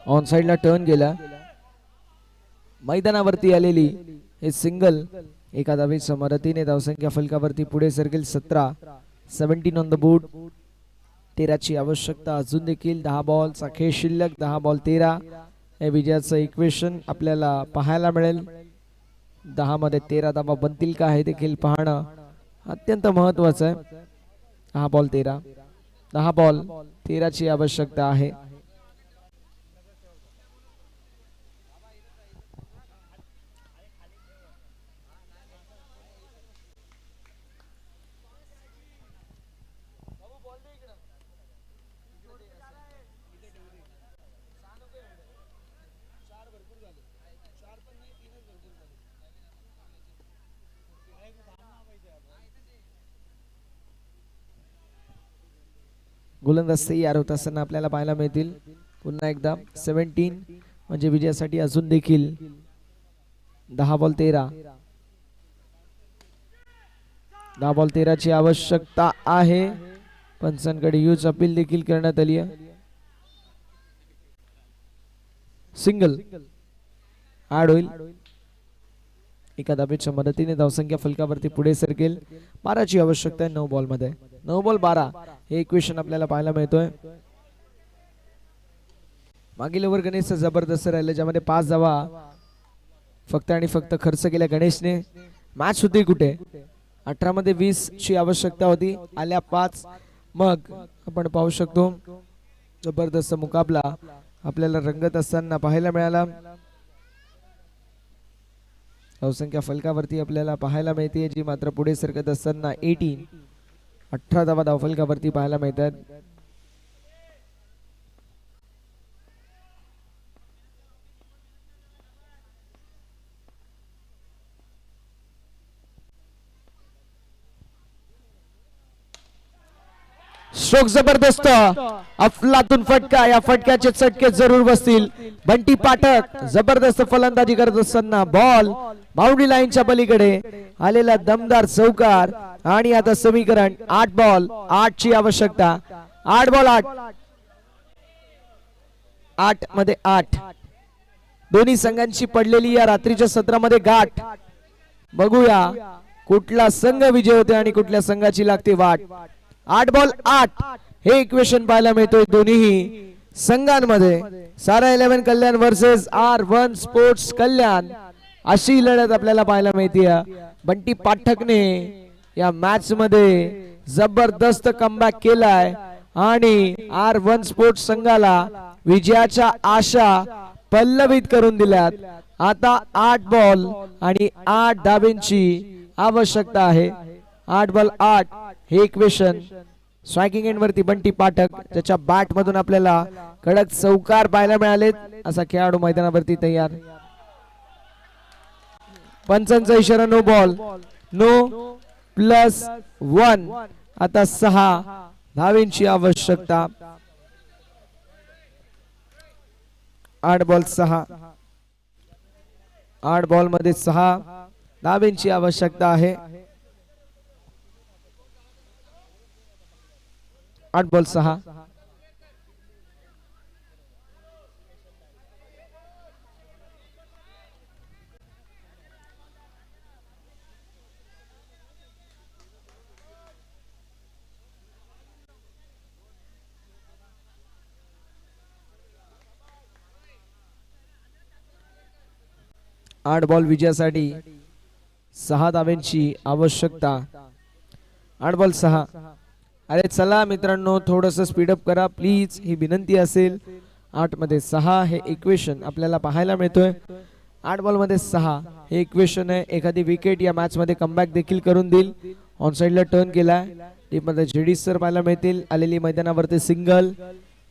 ऑन साइडला टर्न गेला. मैदानावरती आलेली हे सिंगल एका धावेच्या मदतीने धावसंख्या फलकावरती पुढे सरकेल. 17 ऑन द बोर्ड. 13 ची आवश्यकता अजून देखील. 10 बॉलचा खेळ शिल्लक. 10 बॉल 13 हे विजयाचं इक्वेशन आपल्याला पाहायला मिळेल. 10 मध्ये 13 धावा बनतील का हे देखील पाहणं अत्यंत महत्वाचं आहे. 10 बॉल 13. 10 बॉल 13 ची आवश्यकता आहे. गोलंदाज तयार होत असताना आपल्याला पाहायला मिळतील. पुन्हा एकदा 17 म्हणजे विजयासाठी अजून देखील 10 बॉल 13. 10 बॉल 13 ची आवश्यकता आहे. पंचांकडे यूज अपील देखील करण्यात आली आहे. सिंगल ऍड होईल. एका धावेच्या मदतीने धावसंख्या फलकावरती पुढे सरकेल. 12 ची आवश्यकता आहे 9 बॉल मध्ये. 9 बॉल 12 हे इक्वेशन आपल्याला पाहायला मिळतोय. मागील ओव्हर गणेश जबरदस्त राहिले, ज्यामध्ये 5 धावा फक्त आणि फक्त खर्च केल्या गणेशने. मॅच होती कुठे? 18 मध्ये 20 ची आवश्यकता होती, आल्या 5. मग आपण पाहू शकतो जबरदस्त मुकाबला आपल्याला रंगत असताना पाहायला मिळाला. धावसंख्या फलकावरती आपल्याला पाहायला मिळते, जी मात्र पुढे सरकत असताना 18 धावा धावफलकावरती पाहायला मिळतात. स्ट्रोक जबरदस्त, अफलातून फटका, या फटक्याचे चटके जरूर बसतील. बंटी पाठक जबरदस्त फलंदाजी करत असताना बॉल बाउंड्री लाईनच्या पलीकडे आलेला दमदार चौकार. आणि आता समीकरण 8 बॉल 8 ची आवश्यकता. 8 बॉल 8 मध्ये 8. दोन्ही संघांची पडलेली या रात्रीच्या सत्रामध्ये गाठ. बघूया कुठला संघ विजय होते आणि कुठल्या संघाची लागते वाट. 8 बॉल 8 हे इक्वेशन पाहायला मिळतोय दोन्ही संघांमध्ये. सारा 11 कल्याण वर्सेस R1 स्पोर्ट्स कल्याण अशी लढत आपल्याला पाहायला मिळते. बंटी पाठकने या मॅच मध्ये जबरदस्त कमबॅक केलाय आणि R1 स्पोर्ट्स संघाला विजयाच्या आशा पल्लवित करून दिल्यात. आता 8 बॉल आणि 8 धाब्यांची आवश्यकता आहे. 8 बॉल 8 हे इक्वेशन. स्ट्रायकिंग एंड वरती बंटी पाठक, त्याच्या बॅट मधून आपल्याला कडक चौकार पाहायला मिळालेत. असा खेळाडू मैदानावरती तयार. पंचांचा इशारा नो बॉल, नो +1. आता 6 धावेंची आवश्यकता. 8 बॉल 6. 8 बॉल मध्ये 6 धावेंची आवश्यकता आहे. 8 बॉल 6. आठ बॉल विजयासाठी 6 धाव्यांची आवश्यकता. 8 बॉल 6. अरे चला मित्रांनो, थोडस स्पीडअप करा प्लीज, ही विनंती असेल. 8 मध्ये 6 हे इक्वेशन आपल्याला पाहायला मिळतोय. 8 बॉल मध्ये 6 हे इक्वेशन आहे. एखादी विकेट या मॅच मध्ये कमबॅक देखील करून देईल. ऑन साइडला टर्न केलाय. टीम मध्ये जेडी सर पाहायला मिळतील. आलेली मैदानावरती सिंगल.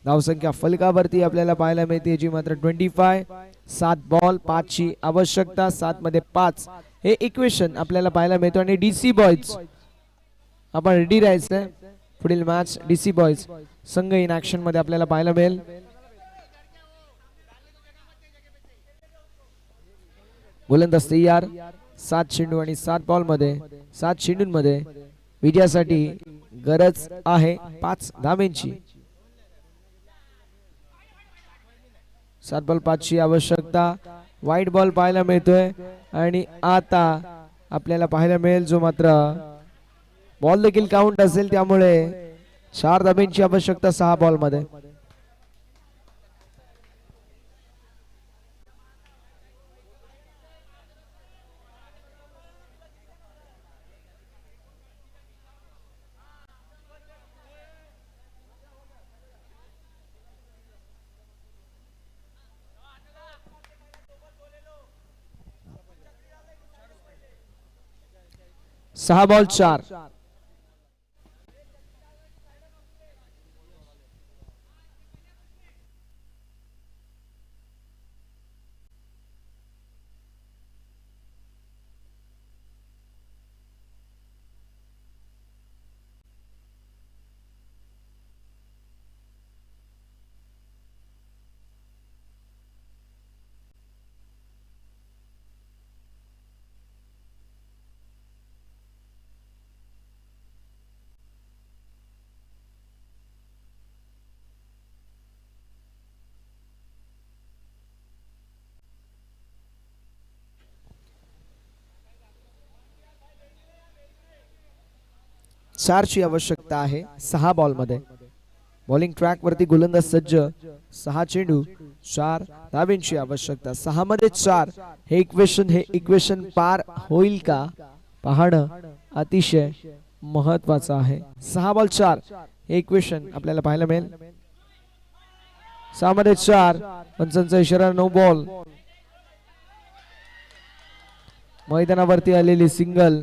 धावसंख्या फलकावरती आपल्याला पाहायला मिळते जी मात्र 25. 7 बॉल 5 ची आवश्यकता. 7 मध्ये 5 हे इक्वेशन आपल्याला पाहायला मिळतो. आणि डीसी बॉयज आपण रेडी राहायचंय. पुढील मॅच डीसी बॉयज संघ इन ऍक्शन मध्ये आपल्याला पाहायला मिळेल. गोलंदाज तयार. 7 चेंडू आणि 7 बॉल मध्ये 7 चेंडूंमध्ये विजयासाठी गरज आहे 5 धावेंची. 7 बॉल 5 ची आवश्यकता. वाईट बॉल पाहायला मिळतोय आणि आता आपल्याला पाहायला मिळेल जो मात्र बॉल देखील काउंट असेल, त्यामुळे 4 धाब्यांची आवश्यकता 6 बॉल मध्ये. सहा बॉल 4. ची आवश्यकता आहे 6 बॉल मध्ये. बॉलिंग ट्रॅक वरती गोलंदाज सज्ज. 6 चेंडू 4 धावेंची आवश्यकता. 6 मध्ये 4 हे इक्वेशन पार होईल का पाहणं अतिशय महत्वाचं आहे. 6 बॉल 4 हे इक्वेशन आपल्याला पाहायला मिळेल. 6 मध्ये 4. पंचांचा इशारा नो बॉल. मैदानावरती आलेली सिंगल.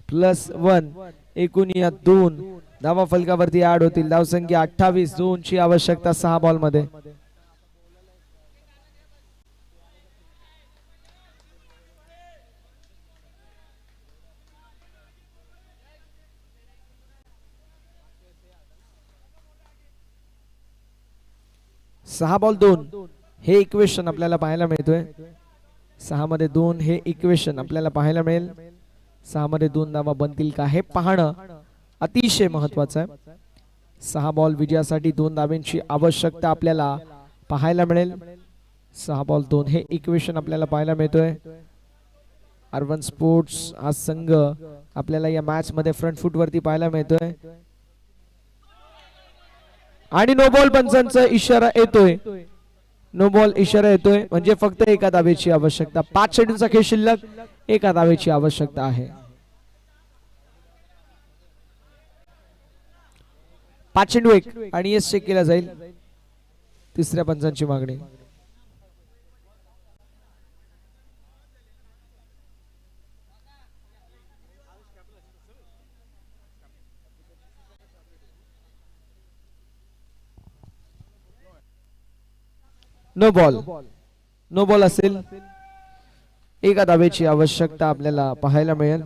+1. एकूण या 2 धावा फलकावरती ऍड होतील. धावसंख्या 28. 2 ची आवश्यकता 6 बॉल मध्ये. 6 बॉल 2 हे इक्वेशन आपल्याला पाहायला मिळतोय. 6 मध्ये 2 हे इक्वेशन आपल्याला पाहायला मिळेल. 6 मध्ये 2 धावा बनतील का हे पाहणं अतिशय महत्वाचं आहे. 6 बॉल विजयासाठी 2 धावांची आवश्यकता आपल्याला पाहायला मिळेल. 6 बॉल 2 हे इक्वेशन आपल्याला पाहायला मिळतोय. अर्बन स्पोर्ट्स हा संघ आपल्याला या मॅच मध्ये फ्रंट फूट वरती पाहायला मिळतोय आणि नो बॉल पंचांचा इशारा येतोय. नो बॉल इशारा येतोय म्हणजे फक्त एका धावेची आवश्यकता. 5 चेंडूंचा खेळ शिल्लक, एका धावेची आवश्यकता आहे. 5 चेंडू 1 आणि यस चेक केला जाईल. तिसऱ्या पंचांची मागणी. नो बॉल, नो बॉल असेल. एका धावेची आवश्यकता आपल्याला पाहायला मिळेल.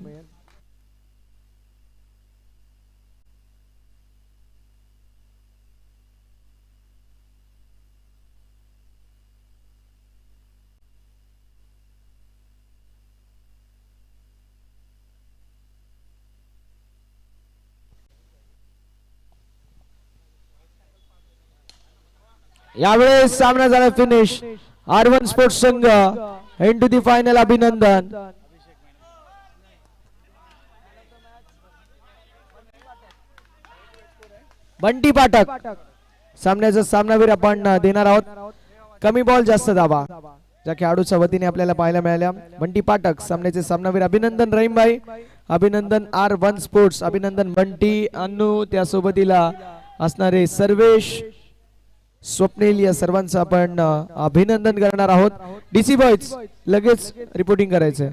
यावेळेस सामना झाला फिनिश. अर्बन स्पोर्ट्स संघ इनटू दी फायनल. अभिनंदन. बंटी पाठक सामन्याचा सामनावीर आपण देणार आहोत. कमी बॉल जास्त धावा ज्या खेळाडूच्या वतीने आपल्याला पाहायला मिळाल्या. बंटी पाठक सामन्याचे सामनावीर. अभिनंदन रहीम भाई, अभिनंदन अर्बन स्पोर्ट्स, अभिनंदन बंटी, अन्नू, त्यासोबतीला असणारे सर्वेश, स्वप्नील या सर्वांचं आपण अभिनंदन करणार आहोत. डीसी बॉयज लगेच रिपोर्टिंग करायचंय.